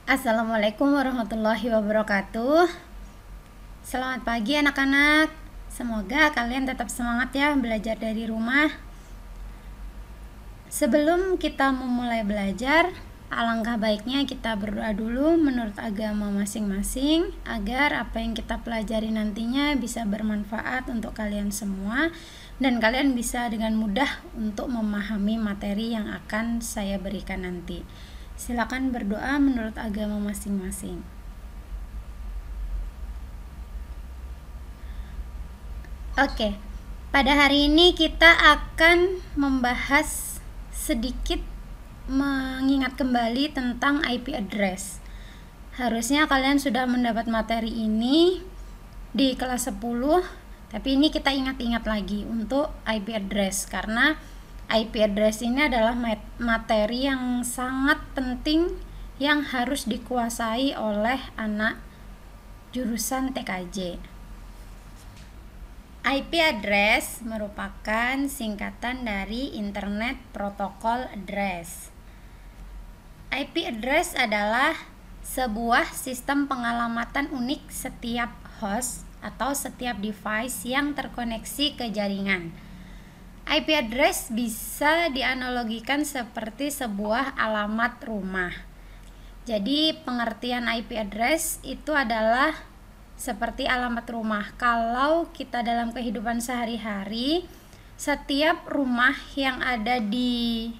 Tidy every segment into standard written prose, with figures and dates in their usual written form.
Assalamualaikum warahmatullahi wabarakatuh. Selamat pagi anak-anak. Semoga kalian tetap semangat ya belajar dari rumah. Sebelum kita memulai belajar, alangkah baiknya kita berdoa dulu menurut agama masing-masing agar apa yang kita pelajari nantinya bisa bermanfaat untuk kalian semua dan kalian bisa dengan mudah untuk memahami materi yang akan saya berikan nanti. Silakan berdoa menurut agama masing-masing. Oke, pada hari ini kita akan membahas sedikit mengingat kembali tentang IP address. Harusnya kalian sudah mendapat materi ini di kelas 10, tapi ini kita ingat-ingat lagi untuk IP address karena IP address ini adalah materi yang sangat penting yang harus dikuasai oleh anak jurusan TKJ. IP address merupakan singkatan dari Internet Protocol Address. IP address adalah sebuah sistem pengalamatan unik setiap host atau setiap device yang terkoneksi ke jaringan. IP address bisa dianalogikan seperti sebuah alamat rumah. Jadi pengertian IP address itu adalah seperti alamat rumah. Kalau kita dalam kehidupan sehari-hari, setiap rumah yang ada di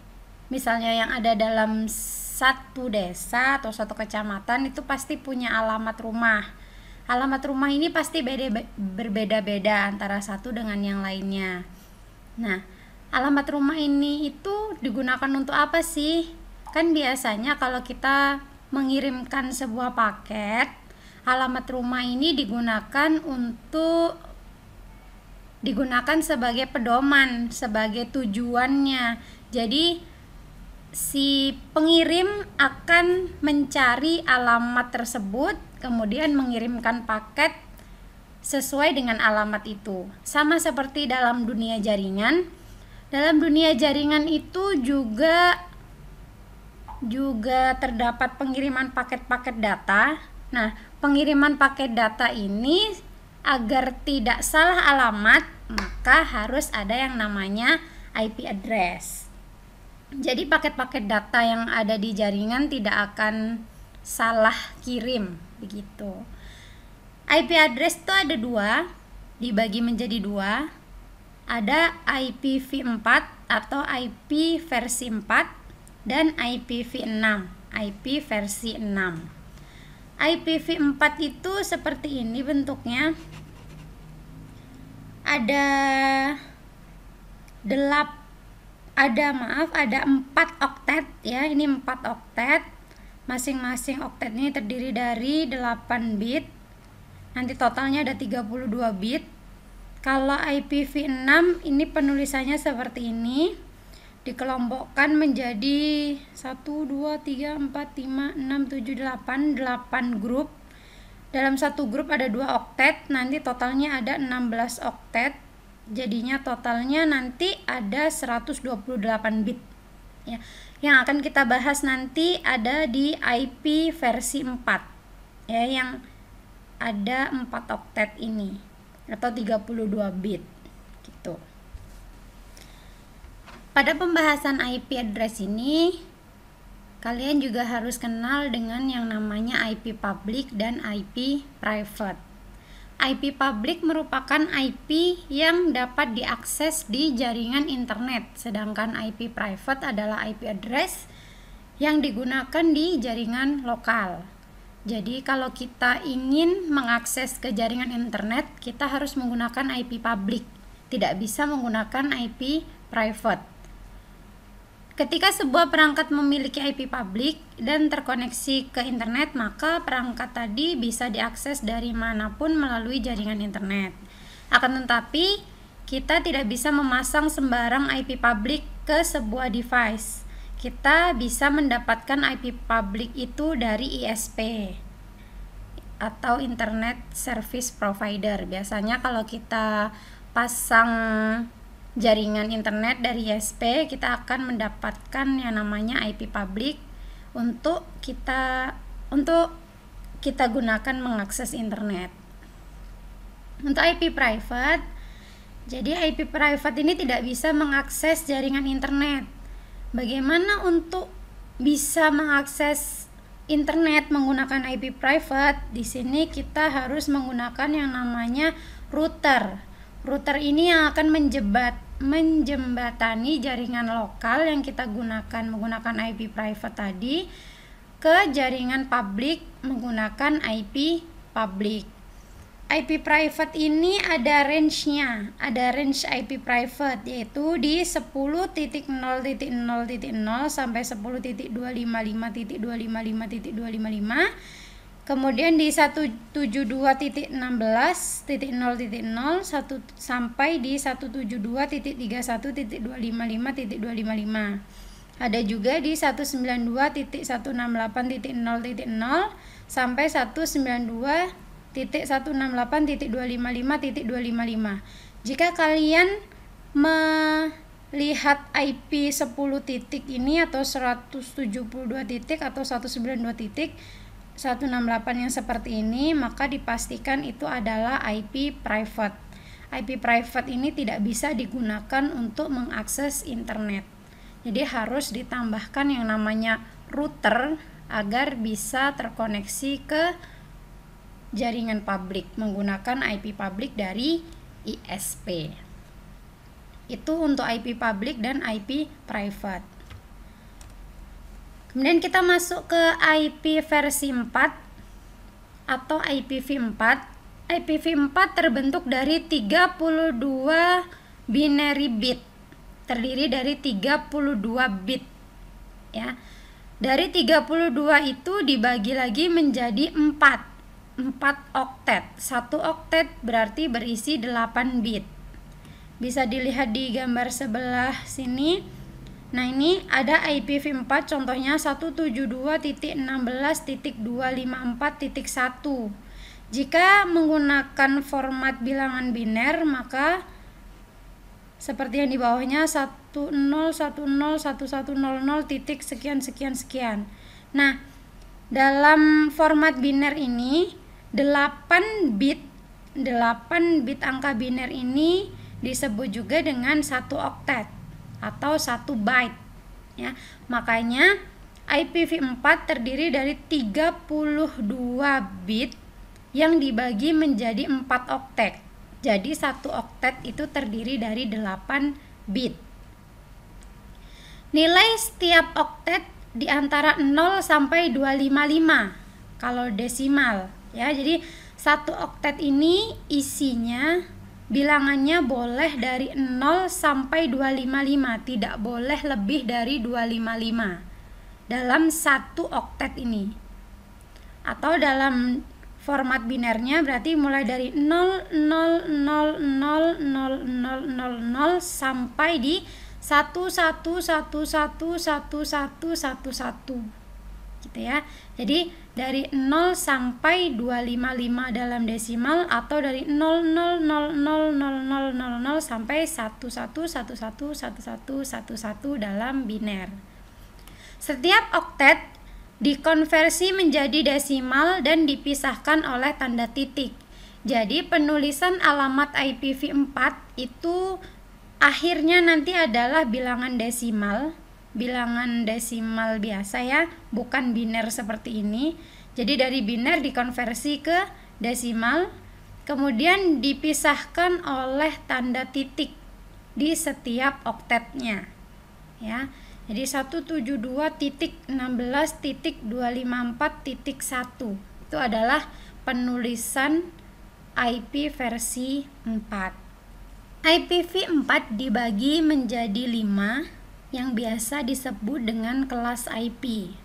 misalnya yang ada dalam satu desa atau satu kecamatan itu pasti punya alamat rumah. Alamat rumah ini pasti berbeda-beda antara satu dengan yang lainnya. Nah, alamat rumah ini itu digunakan untuk apa sih? Kan biasanya kalau kita mengirimkan sebuah paket, alamat rumah ini digunakan sebagai pedoman, sebagai tujuannya. Jadi si pengirim akan mencari alamat tersebut, kemudian mengirimkan paket sesuai dengan alamat itu. Sama seperti dalam dunia jaringan. Dalam dunia jaringan itu juga terdapat pengiriman paket-paket data. Nah, pengiriman paket data ini agar tidak salah alamat, maka harus ada yang namanya IP address. Jadi paket-paket data yang ada di jaringan tidak akan salah kirim, begitu. IP address itu ada dua, dibagi menjadi dua. Ada IPv4 atau IP versi 4 dan IPv6, IP versi 6. IPv4 itu seperti ini bentuknya. Ada 4 oktet ya, ini 4 oktet. Masing-masing oktet ini terdiri dari 8 bit. Nanti totalnya ada 32 bit. Kalau IPv6 ini penulisannya seperti ini. Dikelompokkan menjadi 1, 2, 3, 4, 5, 6, 7, 8 grup. Dalam satu grup ada 2 oktet. Nanti totalnya ada 16 oktet. Jadinya totalnya nanti ada 128 bit. Ya. Yang akan kita bahas nanti ada di IP versi 4. Ya, yang ada 4 oktet ini atau 32 bit gitu. Pada pembahasan IP address ini kalian juga harus kenal dengan yang namanya IP public dan IP private. IP public merupakan IP yang dapat diakses di jaringan internet, sedangkan IP private adalah IP address yang digunakan di jaringan lokal. Jadi kalau kita ingin mengakses ke jaringan internet, kita harus menggunakan IP public, tidak bisa menggunakan IP private. Ketika sebuah perangkat memiliki IP public dan terkoneksi ke internet, maka perangkat tadi bisa diakses dari manapun melalui jaringan internet. Akan tetapi, kita tidak bisa memasang sembarang IP public ke sebuah device. Kita bisa mendapatkan IP public itu dari ISP atau Internet Service Provider. Biasanya kalau kita pasang jaringan internet dari ISP, kita akan mendapatkan yang namanya IP public untuk untuk kita gunakan mengakses internet. Untuk IP private, jadi IP private ini tidak bisa mengakses jaringan internet. Bagaimana untuk bisa mengakses internet menggunakan IP private? Di sini kita harus menggunakan yang namanya router. Router ini yang akan menjembatani jaringan lokal yang kita gunakan menggunakan IP private tadi ke jaringan publik menggunakan IP publik. IP private ini ada range-nya, ada range IP private yaitu di 10.0.0.0 sampai 10.255.255.255, kemudian di 172.16.0.0 sampai di 172.31.255.255. Ada juga di 192.168.0.0 sampai 192.168.255.255. Jika kalian melihat IP 10 titik ini atau 172 titik atau 192 titik 168 yang seperti ini, maka dipastikan itu adalah IP private. IP private ini tidak bisa digunakan untuk mengakses internet. Jadi harus ditambahkan yang namanya router agar bisa terkoneksi ke jaringan publik menggunakan IP publik dari ISP. Itu untuk IP publik dan IP private. Kemudian kita masuk ke IP versi 4 atau IPv4. IPv4 terbentuk dari 32 binary bit. Terdiri dari 32 bit. Ya. Dari 32 itu dibagi lagi menjadi 4 oktet. 1 oktet berarti berisi 8 bit. Bisa dilihat di gambar sebelah sini. Nah, ini ada IPv4 contohnya 172.16.254.1. Jika menggunakan format bilangan biner, maka seperti yang di bawahnya 10101100 titik sekian sekian sekian. Nah, dalam format biner ini 8 bit angka biner ini disebut juga dengan 1 oktet atau 1 byte ya. Makanya IPv4 terdiri dari 32 bit yang dibagi menjadi 4 oktet. Jadi 1 oktet itu terdiri dari 8 bit. Nilai setiap oktet di antara 0 sampai 255 kalau desimal ya. Jadi 1 oktet ini isinya bilangannya boleh dari 0 sampai 255, tidak boleh lebih dari 255 dalam 1 oktet ini. Atau dalam format binernya berarti mulai dari 0,000,000,000 sampai di 111111111 gitu ya. Jadi dari 0 sampai 255 dalam desimal atau dari 0,000,000,000 sampai 11111111 dalam biner. Setiap oktet dikonversi menjadi desimal dan dipisahkan oleh tanda titik. Jadi penulisan alamat IPv4 itu akhirnya nanti adalah bilangan desimal biasa ya, bukan biner seperti ini. Jadi dari biner dikonversi ke desimal, kemudian dipisahkan oleh tanda titik di setiap oktetnya ya. Jadi 172.16.254.1 itu adalah penulisan IP versi 4. IPv4 dibagi menjadi 5 yang biasa disebut dengan kelas IP.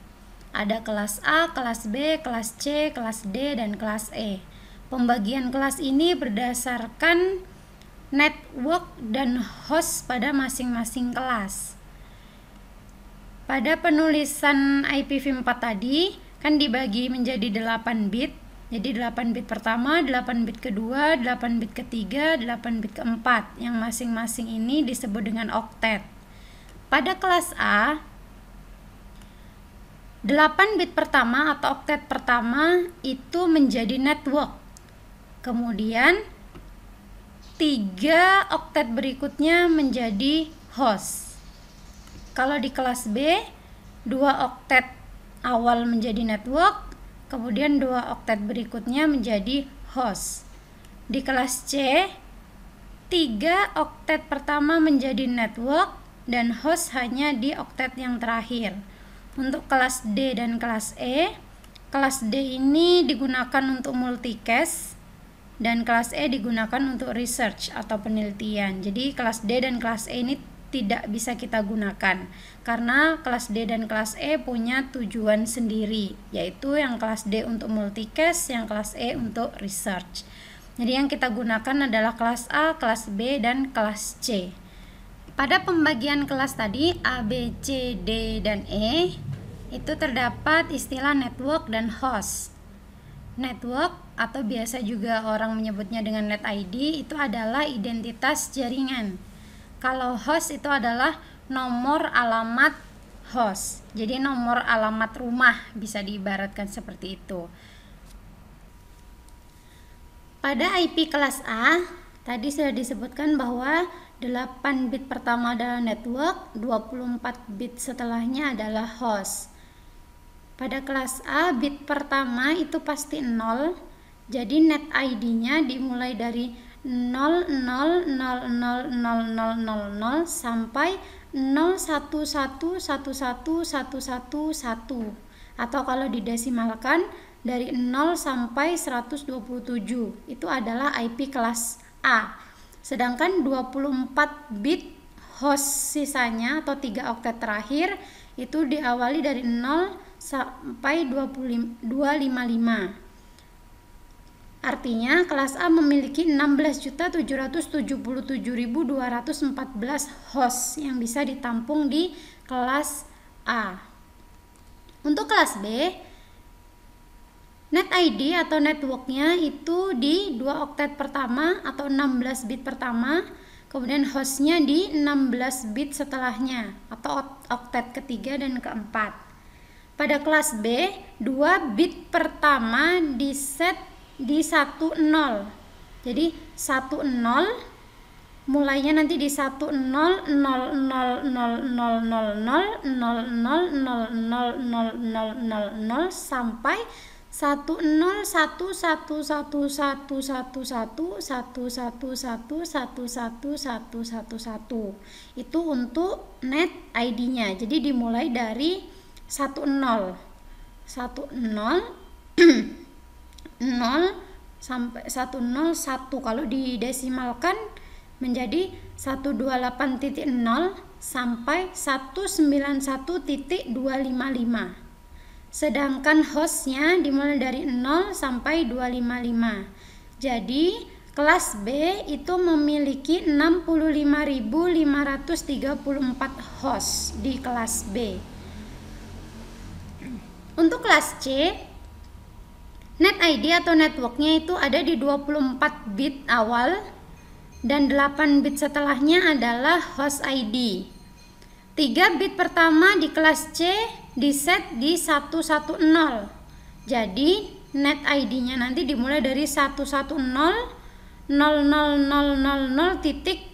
Ada kelas A, kelas B, kelas C, kelas D, dan kelas E. Pembagian kelas ini berdasarkan network dan host pada masing-masing kelas. Pada penulisan IPv4 tadi kan dibagi menjadi 8 bit. Jadi 8 bit pertama, 8 bit kedua, 8 bit ketiga, 8 bit keempat, yang masing-masing ini disebut dengan oktet. Pada kelas A 8 bit pertama atau oktet pertama itu menjadi network. Kemudian 3 oktet berikutnya menjadi host. Kalau di kelas B, 2 oktet awal menjadi network, kemudian 2 oktet berikutnya menjadi host. Di kelas C, 3 oktet pertama menjadi network dan host hanya di oktet yang terakhir. Untuk kelas D dan kelas D ini digunakan untuk multicast dan kelas E digunakan untuk research atau penelitian. Jadi kelas D dan kelas E ini tidak bisa kita gunakan karena kelas D dan kelas E punya tujuan sendiri, yaitu yang kelas D untuk multicast, yang kelas E untuk research. Jadi yang kita gunakan adalah kelas A, kelas B, dan kelas C. Pada pembagian kelas tadi A, B, C, D, dan E itu terdapat istilah network dan host. Network atau biasa juga orang menyebutnya dengan net ID itu adalah identitas jaringan. Kalau host itu adalah nomor alamat host. Jadi nomor alamat rumah bisa diibaratkan seperti itu. Pada IP kelas A tadi sudah disebutkan bahwa 8 bit pertama adalah network, 24 bit setelahnya adalah host. Pada kelas A, bit pertama itu pasti 0, jadi net ID-nya dimulai dari 0000000 sampai 01111111, atau kalau didesimalkan dari 0 sampai 127, itu adalah IP kelas A. Sedangkan 24 bit host sisanya atau 3 oktet terakhir itu diawali dari 0 sampai 255. Artinya kelas A memiliki 16.777.214 host yang bisa ditampung di kelas A. Untuk kelas B, net ID atau networknya itu di 2 oktet pertama atau 16 bit pertama, kemudian hostnya di 16 bit setelahnya atau oktet ketiga dan keempat. Pada kelas B, 2 bit pertama diset di 10. Jadi 10 mulainya nanti di 1000000000000000 sampai 101111111111111. Itu untuk net ID-nya. Jadi dimulai dari 10 0 sampai 101. Kalau didesimalkan menjadi 128.0 sampai 191.255. Sedangkan hostnya dimulai dari 0 sampai 255. Jadi kelas B itu memiliki 65.534 host di kelas B. Untuk kelas C, net ID atau networknya itu ada di 24 bit awal dan 8 bit setelahnya adalah host ID. 3 bit pertama di kelas C diset di 110. Jadi net ID-nya nanti dimulai dari 110.0000000 titik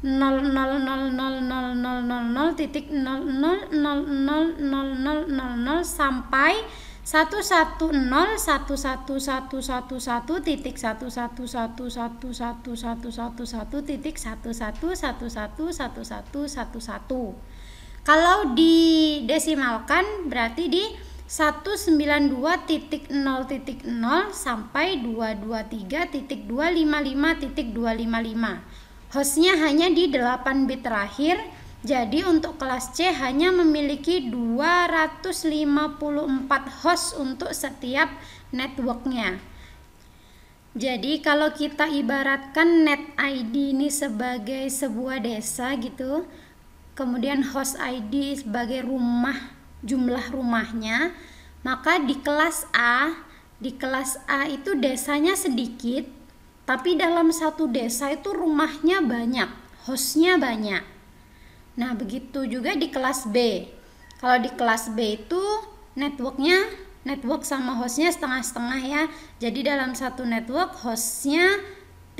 000000000 sampai 190.1111111111.11111111. Kalau didesimalkan berarti di 192.0.0 sampai 223.255.255. Hostnya hanya di 8 bit terakhir. Jadi untuk kelas C hanya memiliki 254 host untuk setiap networknya. Jadi kalau kita ibaratkan net ID ini sebagai sebuah desa gitu, kemudian host ID sebagai rumah, jumlah rumahnya, maka di kelas A itu desanya sedikit, tapi dalam satu desa itu rumahnya banyak, hostnya banyak. Nah begitu juga di kelas B. Kalau di kelas B itu network sama hostnya setengah-setengah ya. Jadi dalam satu network hostnya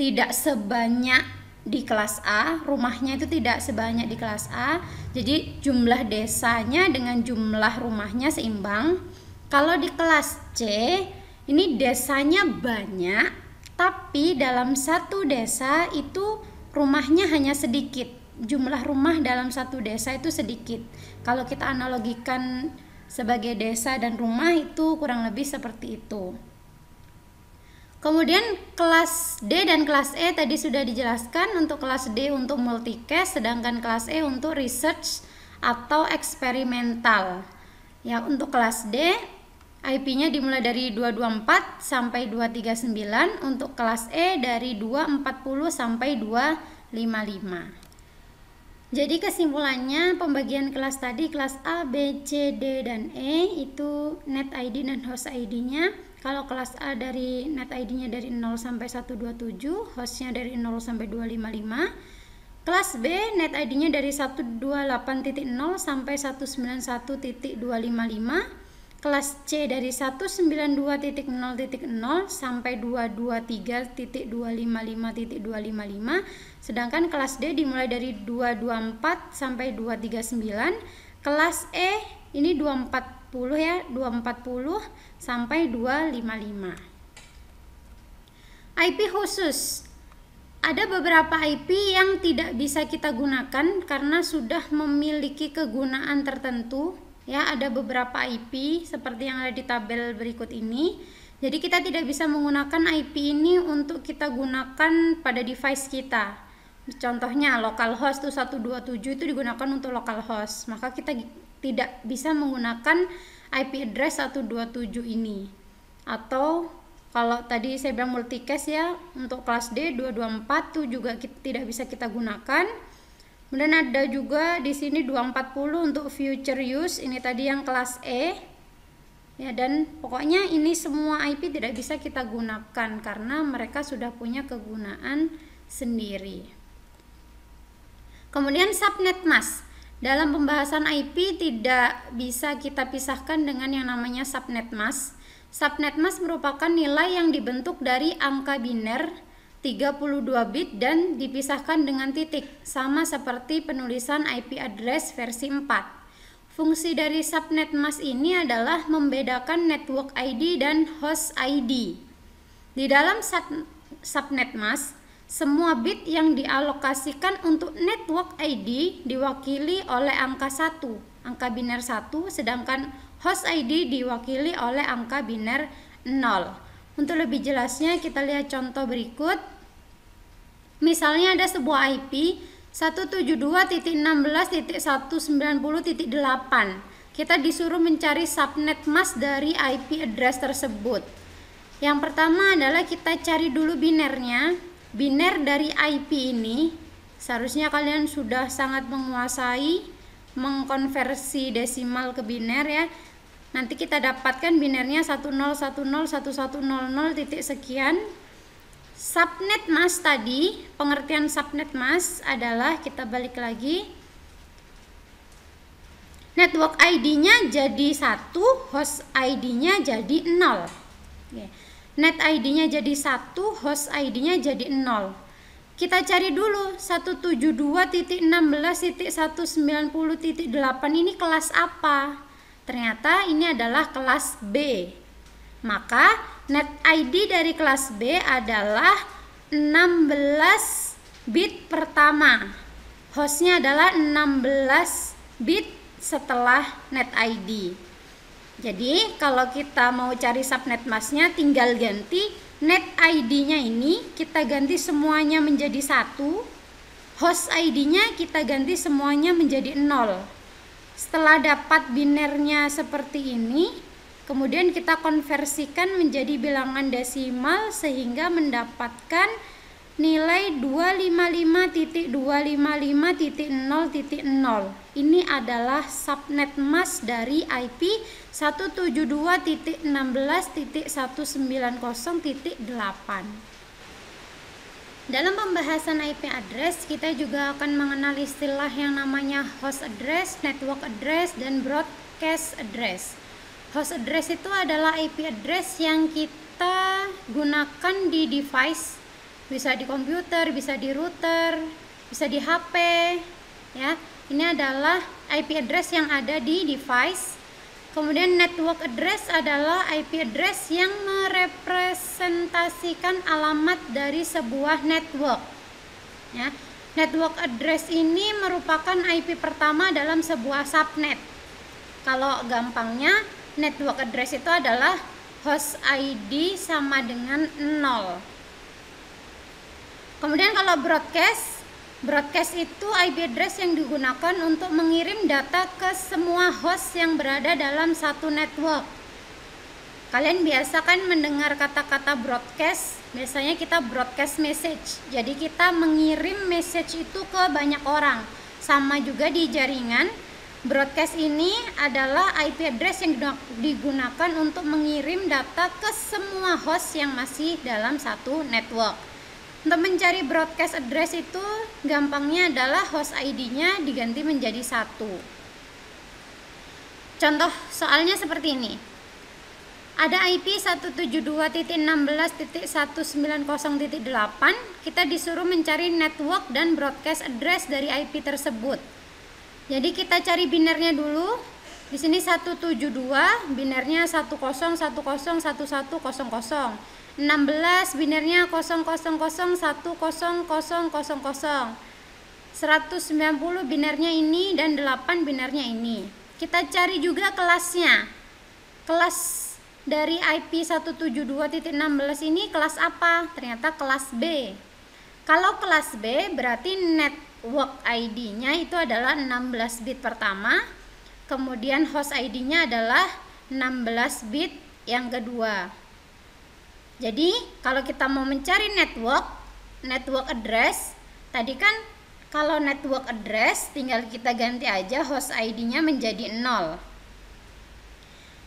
tidak sebanyak di kelas A, rumahnya itu tidak sebanyak di kelas A. Jadi jumlah desanya dengan jumlah rumahnya seimbang. Kalau di kelas C, ini desanya banyak, tapi dalam satu desa itu rumahnya hanya sedikit. Jumlah rumah dalam satu desa itu sedikit. Kalau kita analogikan sebagai desa dan rumah itu kurang lebih seperti itu. Kemudian kelas D dan kelas E tadi sudah dijelaskan. Untuk kelas D untuk multicast, sedangkan kelas E untuk research atau eksperimental. Ya, untuk kelas D IP-nya dimulai dari 224 sampai 239, untuk kelas E dari 240 sampai 255. Jadi kesimpulannya, pembagian kelas tadi, kelas A, B, C, D, dan E itu net ID dan host ID-nya. Kalau kelas A dari net ID-nya dari 0 sampai 127, hostnya dari 0 sampai 255. Kelas B net ID-nya dari 128.0 sampai 191.255. Kelas C dari 192.0.0 sampai 223.255.255. Sedangkan kelas D dimulai dari 224 sampai 239. Kelas E ini 240 ya, 240 sampai 255. IP khusus. Ada beberapa IP yang tidak bisa kita gunakan karena sudah memiliki kegunaan tertentu. Ya, ada beberapa IP seperti yang ada di tabel berikut ini. Jadi kita tidak bisa menggunakan IP ini untuk kita gunakan pada device kita. Contohnya localhost 127 itu digunakan untuk localhost. Maka kita tidak bisa menggunakan IP address 127 ini. Atau kalau tadi saya bilang multicast ya, untuk kelas D 224 itu juga tidak bisa kita gunakan. Kemudian ada juga di sini 240 untuk future use, ini tadi yang kelas E. Ya, dan pokoknya ini semua IP tidak bisa kita gunakan karena mereka sudah punya kegunaan sendiri. Kemudian subnet mask. Dalam pembahasan IP tidak bisa kita pisahkan dengan yang namanya subnet mask. Subnet mask merupakan nilai yang dibentuk dari angka biner 32 bit dan dipisahkan dengan titik, sama seperti penulisan IP address versi 4. Fungsi dari subnet mask ini adalah membedakan network ID dan host ID. Di dalam subnet mask, semua bit yang dialokasikan untuk network ID diwakili oleh angka 1, angka biner 1, sedangkan host ID diwakili oleh angka biner 0. Untuk lebih jelasnya kita lihat contoh berikut. Misalnya ada sebuah IP 172.16.190.8. Kita disuruh mencari subnet mask dari IP address tersebut. Yang pertama adalah kita cari dulu binernya. Biner dari IP ini seharusnya kalian sudah sangat menguasai mengkonversi desimal ke biner ya. Nanti kita dapatkan binernya 10101100 titik sekian. Subnet mask tadi, pengertian subnet mask adalah, kita balik lagi, network ID-nya jadi 1, host ID-nya jadi 0. Net ID-nya jadi 1, host ID-nya jadi 0. Kita cari dulu 172.16.190.8 ini kelas apa? Ternyata ini adalah kelas B. Maka net ID dari kelas B adalah 16 bit pertama. Hostnya adalah 16 bit setelah net ID. Jadi kalau kita mau cari subnet masknya, tinggal ganti net ID-nya ini, kita ganti semuanya menjadi 1. Host ID-nya kita ganti semuanya menjadi 0. Setelah dapat binernya seperti ini, kemudian kita konversikan menjadi bilangan desimal sehingga mendapatkan nilai 255.255.0.0. Ini adalah subnet mask dari IP 172.16.190.8. Dalam pembahasan IP address, kita juga akan mengenal istilah yang namanya host address, network address, dan broadcast address. Host address itu adalah IP address yang kita gunakan di device, bisa di komputer, bisa di router, bisa di HP, ya. Ini adalah IP address yang ada di device. Kemudian network address adalah IP address yang merepresentasikan alamat dari sebuah network, ya. Network address ini merupakan IP pertama dalam sebuah subnet. Kalau gampangnya, network address itu adalah host ID sama dengan 0. Kemudian kalau broadcast itu IP address yang digunakan untuk mengirim data ke semua host yang berada dalam satu network. Kalian biasa kan mendengar kata-kata broadcast, biasanya kita broadcast message. Jadi kita mengirim message itu ke banyak orang. Sama juga di jaringan, broadcast ini adalah IP address yang digunakan untuk mengirim data ke semua host yang masih dalam satu network. Untuk mencari broadcast address itu gampangnya adalah host ID-nya diganti menjadi 1. Contoh soalnya seperti ini. Ada IP 172.16.190.8, kita disuruh mencari network dan broadcast address dari IP tersebut. Jadi kita cari binernya dulu. Di sini 172, binernya 10101100. 16 binernya 0001000. 190 binernya ini dan 8 binernya ini. Kita cari juga kelasnya. Kelas dari IP 172.16 ini kelas apa? Ternyata kelas B. Kalau kelas B berarti network ID-nya itu adalah 16 bit pertama, kemudian host ID-nya adalah 16 bit yang kedua. Jadi kalau kita mau mencari network address, tadi kan kalau network address tinggal kita ganti aja host ID-nya menjadi 0.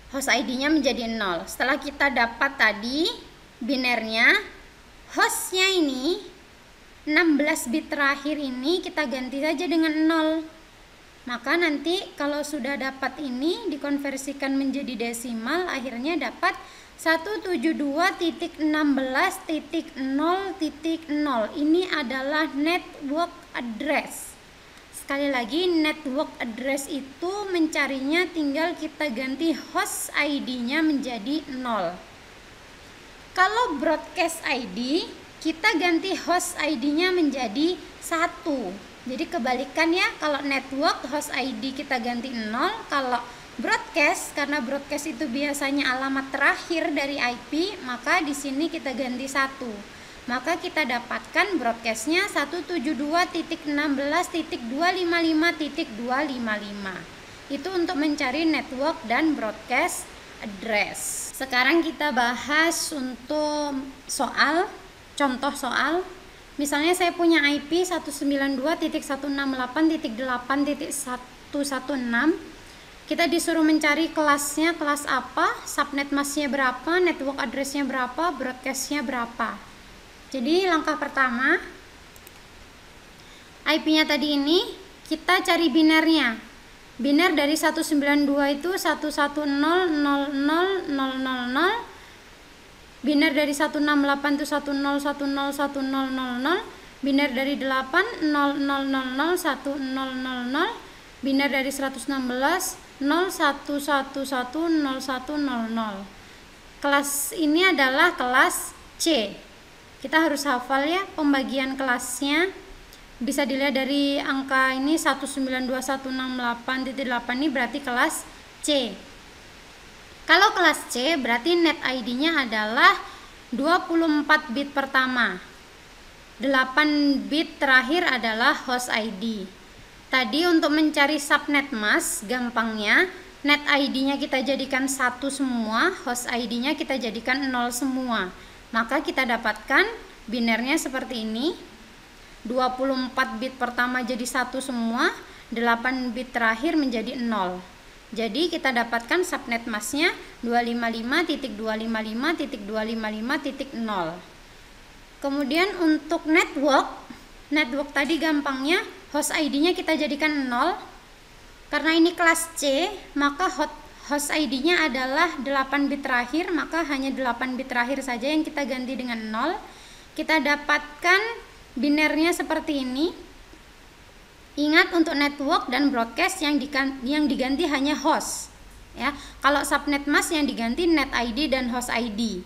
Host ID-nya menjadi 0. Setelah kita dapat tadi binernya, hostnya ini 16 bit terakhir ini kita ganti saja dengan 0. Maka nanti kalau sudah dapat ini dikonversikan menjadi desimal, akhirnya dapat 172.16.0.0. Ini adalah network address. Sekali lagi, network address itu mencarinya tinggal kita ganti host ID-nya menjadi 0. Kalau broadcast ID, kita ganti host ID-nya menjadi 1. Jadi kebalikan ya, kalau network host ID kita ganti 0, kalau broadcast, karena broadcast itu biasanya alamat terakhir dari IP, maka di sini kita ganti 1. Maka kita dapatkan broadcastnya 172.255.255. Itu untuk mencari network dan broadcast address. Sekarang kita bahas untuk contoh soal. Misalnya saya punya IP 192.168.8.116. Kita disuruh mencari kelasnya, kelas apa, subnet masknya berapa, network addressnya berapa, broadcastnya berapa. Jadi langkah pertama, IP-nya tadi ini kita cari binernya. Biner dari 192 itu 1100000. Biner dari 168 itu 10101000. Biner dari 8 00001000. Biner dari 116 01110100. Kelas ini adalah kelas C. Kita harus hafal ya pembagian kelasnya. Bisa dilihat dari angka ini 192.168.8 ini berarti kelas C. Kalau kelas C berarti net ID-nya adalah 24 bit pertama. 8 bit terakhir adalah host ID. Tadi untuk mencari subnet mask, gampangnya net ID-nya kita jadikan 1 semua, host ID-nya kita jadikan 0 semua. Maka kita dapatkan binernya seperti ini. 24 bit pertama jadi 1 semua, 8 bit terakhir menjadi 0. Jadi kita dapatkan subnet masknya 255.255.255.0. Kemudian untuk network tadi gampangnya host ID-nya kita jadikan 0. Karena ini kelas C, maka host ID-nya adalah 8 bit terakhir, maka hanya 8 bit terakhir saja yang kita ganti dengan 0. Kita dapatkan binernya seperti ini. Ingat, untuk network dan broadcast yang diganti hanya host. Ya, kalau subnet mask yang diganti net ID dan host ID.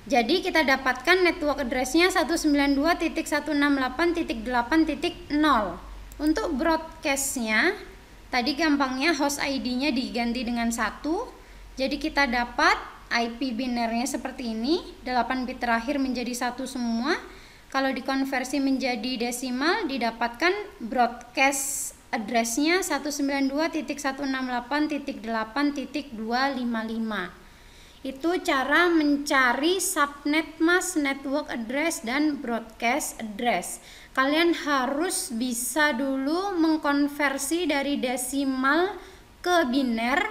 Jadi kita dapatkan network address-nya 192.168.8.0. Untuk broadcast-nya tadi gampangnya host ID-nya diganti dengan 1. Jadi kita dapat IP binernya seperti ini, 8 bit terakhir menjadi 1 semua. Kalau dikonversi menjadi desimal, didapatkan broadcast address-nya 192.168.8.255. Itu cara mencari subnet mask, network address, dan broadcast address. Kalian harus bisa dulu mengkonversi dari desimal ke biner,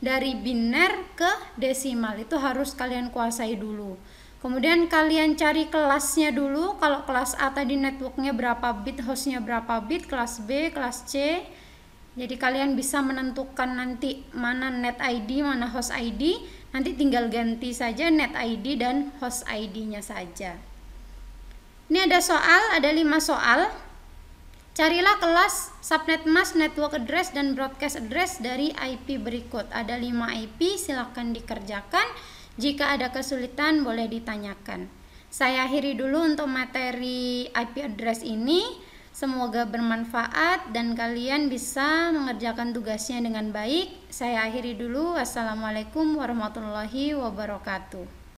dari biner ke desimal. Itu harus kalian kuasai dulu. Kemudian kalian cari kelasnya dulu. Kalau kelas A tadi networknya berapa bit, hostnya berapa bit, kelas B, kelas C. Jadi kalian bisa menentukan nanti mana net ID, mana host ID. Nanti tinggal ganti saja net ID dan host ID-nya saja. Ini ada soal, ada 5 soal. Carilah kelas subnet mask, network address, dan broadcast address dari IP berikut. Ada 5 IP, silahkan dikerjakan. Jika ada kesulitan boleh ditanyakan. Saya akhiri dulu untuk materi IP address ini. Semoga bermanfaat dan kalian bisa mengerjakan tugasnya dengan baik. Saya akhiri dulu. Wassalamualaikum warahmatullahi wabarakatuh.